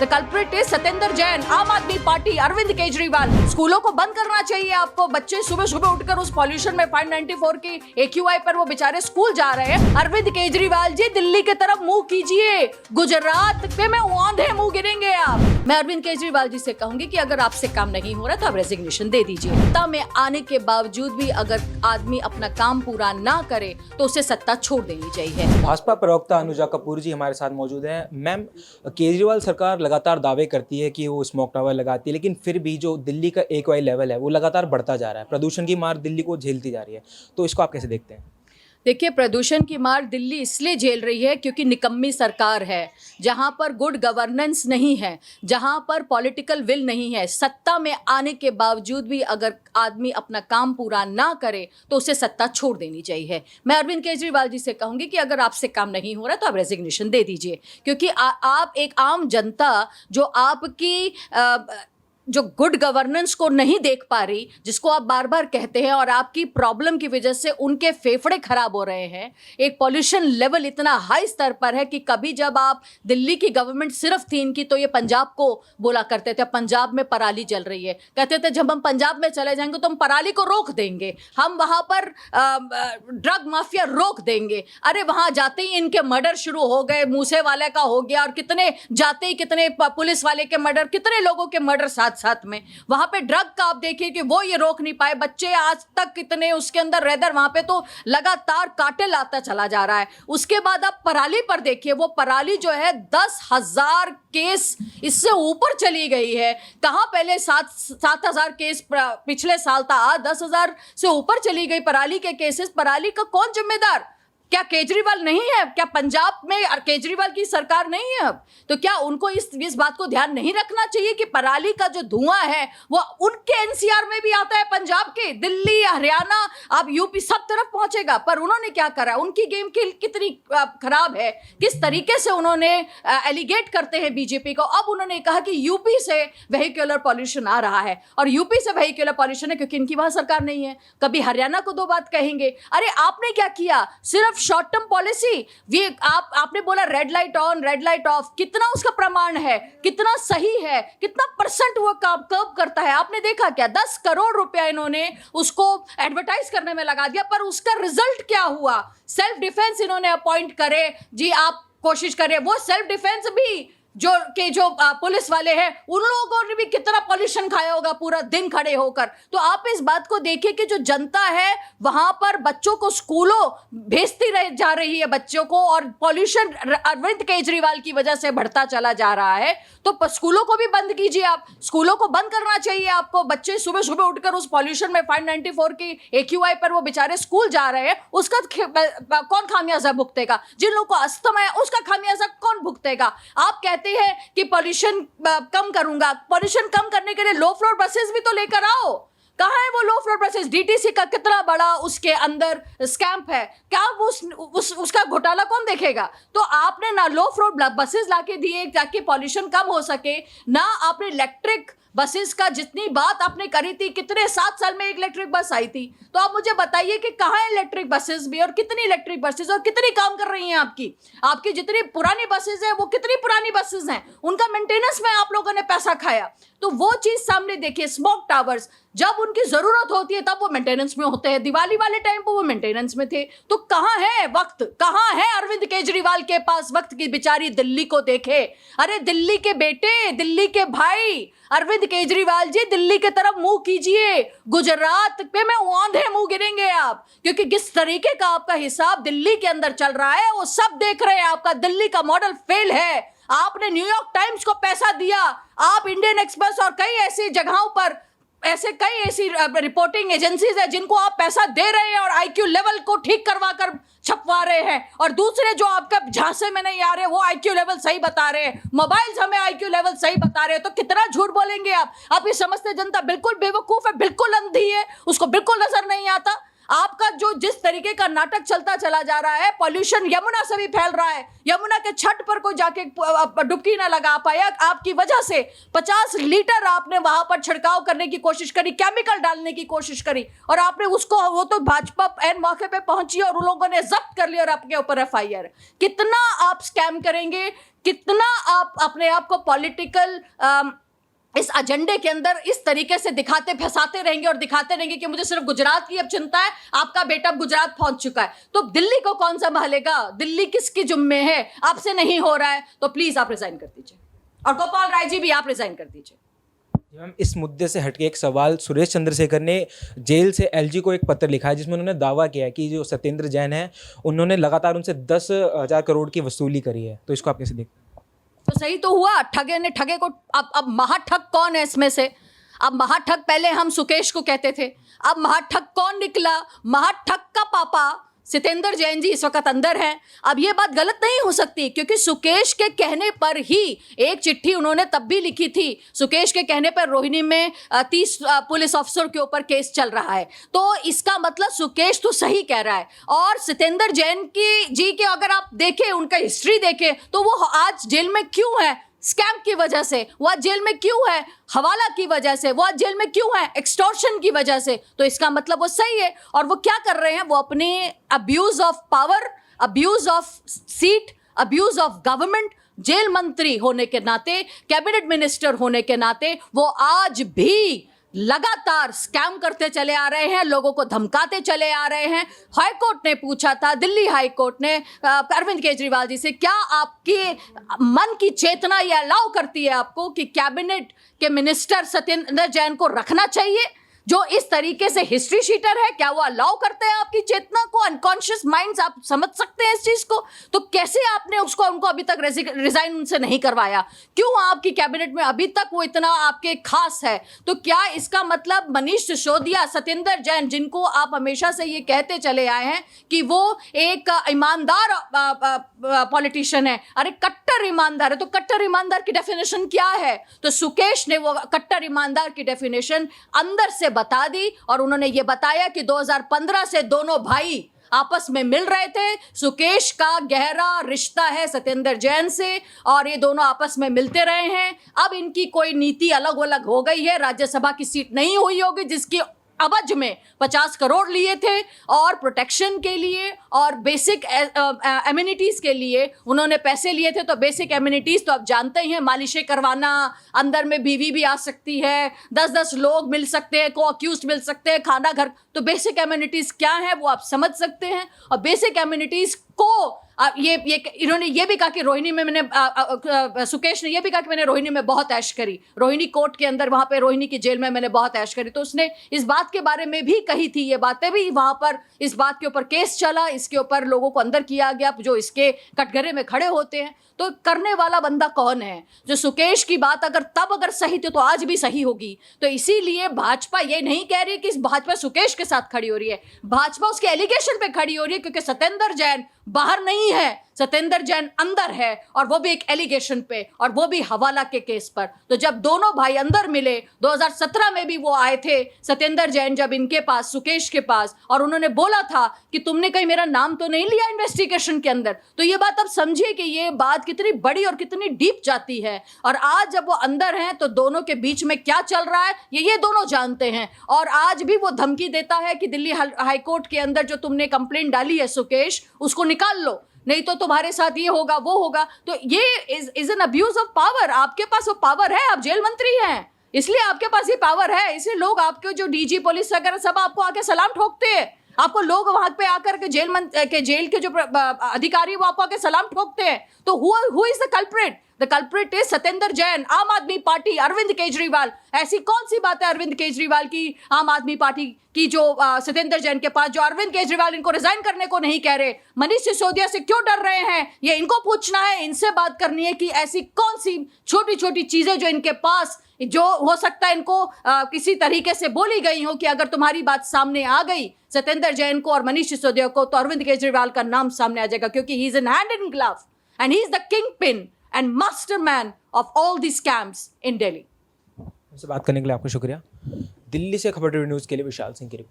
The culprit is Satyendra Jain, आम आदमी party, Arvind Kejriwal. स्कूलों को बंद करना चाहिए आपको। बच्चे सुबह सुबह उठकर उस पॉल्यूशन में 594 की AQI पर वो बेचारे स्कूल जा रहे हैं। अरविंद केजरीवाल जी, दिल्ली की तरफ मुंह कीजिए, गुजरात पे में आंधे मुंह गिरेंगे आप। मैं अरविंद केजरीवाल जी से कहूंगी कि अगर आपसे काम नहीं हो रहा तो आप रेजिग्नेशन दे दीजिए। सत्ता में आने के बावजूद भी अगर आदमी अपना काम पूरा ना करे तो उसे सत्ता छोड़ देनी चाहिए। भाजपा प्रवक्ता अनुजा कपूर जी हमारे साथ मौजूद हैं। मैम, केजरीवाल सरकार लगातार दावे करती है कि वो स्मोक टावर लगाती है, लेकिन फिर भी जो दिल्ली का AQI लेवल है वो लगातार बढ़ता जा रहा है। प्रदूषण की मार दिल्ली को झेलती जा रही है, तो इसको आप कैसे देखते हैं? देखिए, प्रदूषण की मार दिल्ली इसलिए झेल रही है क्योंकि निकम्मी सरकार है, जहां पर गुड गवर्नेंस नहीं है, जहां पर पॉलिटिकल विल नहीं है। सत्ता में आने के बावजूद भी अगर आदमी अपना काम पूरा ना करे तो उसे सत्ता छोड़ देनी चाहिए। मैं अरविंद केजरीवाल जी से कहूंगी कि अगर आपसे काम नहीं हो रहा तो आप रेजिग्नेशन दे दीजिए, क्योंकि आप एक आम जनता जो आपकी जो गुड गवर्नेंस को नहीं देख पा रही, जिसको आप बार बार कहते हैं, और आपकी प्रॉब्लम की वजह से उनके फेफड़े खराब हो रहे हैं। एक पॉल्यूशन लेवल इतना हाई स्तर पर है कि कभी जब आप दिल्ली की गवर्नमेंट सिर्फ थी इनकी तो ये पंजाब को बोला करते थे, पंजाब में पराली जल रही है। कहते थे जब हम पंजाब में चले जाएंगे तो हम पराली को रोक देंगे, हम वहां पर ड्रग माफिया रोक देंगे। अरे वहां जाते ही इनके मर्डर शुरू हो गए, मूसे वाले का हो गया, और कितने जाते ही कितने पुलिस वाले के मर्डर, कितने लोगों के मर्डर साथ में। वहां पे ड्रग का आप देखिए कि वो ये रोक नहीं पाए। बच्चे आज तक कितने उसके अंदर रेदर, वहां पे तो लगातार काटे लाता चला जा रहा है। उसके बाद आप पराली पर देखिए, वो पराली जो है 10,000 केस इससे ऊपर चली गई है। कहां पहले 7,000 केस पिछले साल था, आज 10,000 से ऊपर चली गई पराली के केसेस। पराली का कौन जिम्मेदार? क्या केजरीवाल नहीं है? क्या पंजाब में केजरीवाल की सरकार नहीं है अब? तो क्या उनको इस बात को ध्यान नहीं रखना चाहिए कि पराली का जो धुआं है वो उनके NCR में भी आता है, पंजाब के, दिल्ली, हरियाणा, आप UP सब तरफ पहुंचेगा। पर उन्होंने क्या करा? उनकी गेम कितनी खराब है, किस तरीके से उन्होंने एलिगेट करते हैं बीजेपी को। अब उन्होंने कहा कि UP से वेहिकुलर पॉल्यूशन आ रहा है, और UP से वेहिकुलर पॉल्यूशन है क्योंकि इनकी वहां सरकार नहीं है। कभी हरियाणा को दो बात कहेंगे। अरे आपने क्या किया? सिर्फ शॉर्ट टर्म पॉलिसी। ये आपने बोला red light on, red light of, कितना उसका प्रमाण है, कितना सही है, कितना परसेंट वो कर्व करता है? आपने देखा क्या? 10 करोड़ रुपया इन्होंने उसको एडवर्टाइज करने में लगा दिया, पर उसका रिजल्ट क्या हुआ? सेल्फ डिफेंस इन्होंने अपॉइंट करे जी, आप कोशिश करें। वो सेल्फ डिफेंस भी जो पुलिस वाले हैं, उन लोगों ने भी कितना पॉल्यूशन खाया होगा पूरा दिन खड़े होकर। तो आप इस बात को देखिए कि जो जनता है वहां पर बच्चों को स्कूलों भेजती जा रही है बच्चों को, और पॉल्यूशन अरविंद केजरीवाल की वजह से बढ़ता चला जा रहा है। तो स्कूलों को भी बंद कीजिए आप, स्कूलों को बंद करना चाहिए आपको। बच्चे सुबह सुबह उठकर उस पॉल्यूशन में 594 की AQI पर वो बेचारे स्कूल जा रहे हैं, उसका कौन खामियाजा भुगतेगा? जिन लोगों को अस्थमा है उसका खामियाजा कौन भुगतेगा? आप कहते हैं कि पॉल्यूशन कम करूंगा। पॉल्यूशन कम करने के लिए लो फ्लोर बसेस भी तो लेकर आओ। कहां है वो लो फ्लोर बसेस? DTC का कितना बड़ा उसके अंदर स्कैम्प है, क्या उसका घोटाला कौन देखेगा? तो आपने ना लो फ्लोर बसेस लाके दिए ताकि पॉल्यूशन कम हो सके, ना आपने इलेक्ट्रिक बसेस का जितनी बात आपने करी थी, कितने 7 साल में एक इलेक्ट्रिक बस आई थी। तो आप मुझे बताइए कि कहाँ है इलेक्ट्रिक बसेस भी, और कितनी इलेक्ट्रिक बसेस और कितनी काम कर रही हैं आपकी जितनी पुरानी बसेस हैं वो कितनी पुरानी बसेस हैं, उनका मेंटेनेंस में आप लोगों ने पैसा खाया। तो वो चीज सामने देखिए। स्मोक टावर्स जब उनकी जरूरत होती है तब वो मेंटेनेंस में होते हैं, दिवाली वाले टाइम पर वो मेंटेनेंस में थे। तो कहाँ है वक्त? कहाँ है अरविंद केजरीवाल के पास वक्त की बेचारी दिल्ली को देखे? अरे दिल्ली के बेटे, दिल्ली के भाई, अरविंद केजरीवाल जी, दिल्ली की तरफ मुंह कीजिए, गुजरात पे में आंधे मुंह गिरेंगे आप, क्योंकि किस तरीके का आपका हिसाब दिल्ली के अंदर चल रहा है वो सब देख रहे हैं। आपका दिल्ली का मॉडल फेल है। आपने न्यूयॉर्क टाइम्स को पैसा दिया, आप इंडियन एक्सप्रेस और कई ऐसी जगहों पर कई ऐसी रिपोर्टिंग एजेंसीज है जिनको आप पैसा दे रहे हैं और IQ लेवल को ठीक करवा कर छपवा रहे हैं, और दूसरे जो आपका झांसे में नहीं आ रहे वो IQ लेवल सही बता रहे हैं, मोबाइल्स हमें IQ लेवल सही बता रहे हैं। तो कितना झूठ बोलेंगे आप? ये समझते जनता बिल्कुल बेवकूफ है, बिल्कुल अंधी है, उसको बिल्कुल नजर नहीं आता। आपका जो जिस तरीके का नाटक चलता चला जा रहा है, पॉल्यूशन यमुना से भी फैल रहा है, यमुना के छठ पर कोई जाके डुबकी ना लगा पाया आपकी वजह से। 50 लीटर आपने वहां पर छिड़काव करने की कोशिश करी, केमिकल डालने की कोशिश करी, और आपने उसको, वो तो भाजपा एन मौके पे पहुंची और उन लोगों ने जब्त कर लिया और आपके ऊपर FIR। कितना आप स्कैम करेंगे, कितना आप अपने आप को पॉलिटिकल इस एजेंडे के अंदर इस तरीके से दिखाते फंसाते रहेंगे और दिखाते रहेंगे कि मुझे सिर्फ गुजरात की अब चिंता है। आपका बेटा गुजरात पहुंच चुका है, तो दिल्ली को कौन संभालेगा? दिल्ली किसके जुम्मे है? आपसे नहीं हो रहा है तो प्लीज आप रिजाइन कर दीजिए, और गोपाल राय जी भी आप रिजाइन कर दीजिए। मैम, इस मुद्दे से हटके एक सवाल, सुरेश चंद्रशेखर ने जेल से LG को एक पत्र लिखा है जिसमें उन्होंने दावा किया है कि जो सत्येंद्र जैन है उन्होंने लगातार उनसे 10,000 करोड़ की वसूली करी है, तो इसको आप कैसे देखते हैं? तो सही तो हुआ, ठगे ने ठगे को। अब महाठग कौन है इसमें से? अब महाठग पहले हम सुकेश को कहते थे, अब महाठग कौन निकला? महाठग का पापा सत्येंद्र जैन जी इस वक्त अंदर हैं। अब ये बात गलत नहीं हो सकती, क्योंकि सुकेश के कहने पर ही एक चिट्ठी उन्होंने तब भी लिखी थी। सुकेश के कहने पर रोहिणी में 30 पुलिस अफसर के ऊपर केस चल रहा है, तो इसका मतलब सुकेश तो सही कह रहा है। और सत्येंद्र जैन की जी के अगर आप देखें, उनका हिस्ट्री देखें, तो वो आज जेल में क्यों है? स्कैम की वजह से। वो आज जेल में क्यों है? हवाला की वजह से। वो आज जेल में क्यों है? एक्सटॉर्शन की वजह से। तो इसका मतलब वो सही है। और वो क्या कर रहे हैं? वो अपने abuse of power, abuse of seat, abuse of government, jail मंत्री होने के नाते, कैबिनेट मिनिस्टर होने के नाते वो आज भी लगातार स्कैम करते चले आ रहे हैं, लोगों को धमकाते चले आ रहे हैं। हाई कोर्ट ने पूछा था, दिल्ली हाई कोर्ट ने अरविंद केजरीवाल जी से, क्या आपके मन की चेतना ये अलाउ करती है आपको कि कैबिनेट के मिनिस्टर सत्येंद्र जैन को रखना चाहिए जो इस तरीके से हिस्ट्री शीटर है? क्या वो अलाउ करते हैं आपकी चेतना को? अनकॉन्शियस माइंड्स, आप समझ सकते हैं इस चीज को? तो कैसे आपने उनको अभी तक रिजाइन उनसे नहीं करवाया? क्यों आपकी कैबिनेट में अभी तक वो इतना आपके खास है? तो क्या इसका मतलब मनीष सिसोदिया, सत्येंद्र जैन, जिनको आप हमेशा से ये कहते चले आए हैं कि वो एक ईमानदार पॉलिटिशियन है, अरे कट्टर ईमानदार है, तो कट्टर ईमानदार की डेफिनेशन क्या है? तो सुकेश ने वो कट्टर ईमानदार की डेफिनेशन अंदर से बता दी, और उन्होंने ये बताया कि 2015 से दोनों भाई आपस में मिल रहे थे। सुकेश का गहरा रिश्ता है सत्येंद्र जैन से, और ये दोनों आपस में मिलते रहे हैं। अब इनकी कोई नीति अलग अलग हो गई है, राज्यसभा की सीट नहीं हुई होगी जिसकी अवज में 50 करोड़ लिए थे, और प्रोटेक्शन के लिए और बेसिक एमिनिटीज के लिए उन्होंने पैसे लिए थे। तो बेसिक एमिनिटीज तो आप जानते ही हैं, मालिशें करवाना, अंदर में बीवी भी आ सकती है, 10-10 लोग मिल सकते हैं, को अक्यूज्ड मिल सकते हैं, खाना घर। तो बेसिक एमिनिटीज क्या है वो आप समझ सकते हैं। और बेसिक एमिनिटीज को ये इन्होंने ये भी कहा कि रोहिणी में मैंने सुकेश ने ये भी कहा कि मैंने रोहिणी में बहुत ऐश करी, रोहिणी कोर्ट के अंदर, वहां पे रोहिणी की जेल में मैंने बहुत ऐश करी। तो उसने इस बात के बारे में भी कही थी, ये बातें भी वहां पर, इस बात के ऊपर केस चला, इसके ऊपर लोगों को अंदर किया गया जो इसके कटघरे में खड़े होते हैं। तो करने वाला बंदा कौन है? जो सुकेश की बात अगर सही थी तो आज भी सही होगी। तो इसीलिए भाजपा ये नहीं कह रही कि इस भाजपा सुकेश के साथ खड़ी हो रही है, भाजपा उसके एलिगेशन पे खड़ी हो रही है, क्योंकि सत्येंद्र जैन बाहर नहीं है, सत्येंद्र जैन अंदर है, और वो भी एक एलिगेशन पे, और वो भी हवाला के केस पर। तो जब दोनों भाई अंदर मिले, 2017 में भी वो आए थे सत्येंद्र जैन जब इनके पास, सुकेश के पास, और उन्होंने बोला था कि तुमने कहीं मेरा नाम तो नहीं लिया इन्वेस्टिगेशन के अंदर। तो ये बात आप समझिए कि ये बात कितनी बड़ी और कितनी डीप जाती है। और आज जब वो अंदर हैं तो दोनों के बीच में क्या चल रहा है ये दोनों जानते हैं। और आज भी वो धमकी देता है कि दिल्ली हाईकोर्ट के अंदर जो तुमने कंप्लेंट डाली है सुकेश, उसको निकाल लो, नहीं तो तुम्हारे साथ ये होगा वो होगा। तो ये is an abuse of power. आपके पास वो पावर है, आप जेल मंत्री हैं, इसलिए आपके पास ये पावर है। इसलिए लोग आपके जो DG पुलिस वगैरह सब आपको आके सलाम ठोकते हैं, आपको लोग वहां पे आकर के जेल के जो अधिकारी वो आपको आके सलाम ठोकते हैं। तो who is the culprit? The culprit is Satyendra Jain, आम आदमी पार्टी, अरविंद केजरीवाल। ऐसी कौन सी बात है अरविंद केजरीवाल की, आम आदमी पार्टी की, जो सत्येंद्र जैन के पास, जो अरविंद केजरीवाल इनको रिजाइन करने को नहीं कह रहे? मनीष सिसोदिया से क्यों डर रहे हैं? ये इनको पूछना है, इनसे बात करनी है कि ऐसी कौन सी छोटी छोटी चीजें जो इनके पास, जो हो सकता है इनको किसी तरीके से बोली गई हो कि अगर तुम्हारी बात सामने आ गई सत्येंद्र जैन को और मनीष सिसोदिया को, तो अरविंद केजरीवाल का नाम सामने आ जाएगा, क्योंकि he is in hand in glove and he is the king pin and mastermind of all the scams in Delhi. हमसे बात करने के लिए आपका शुक्रिया। दिल्ली से खबर न्यूज़ के लिए विशाल सिंह की रिपोर्ट।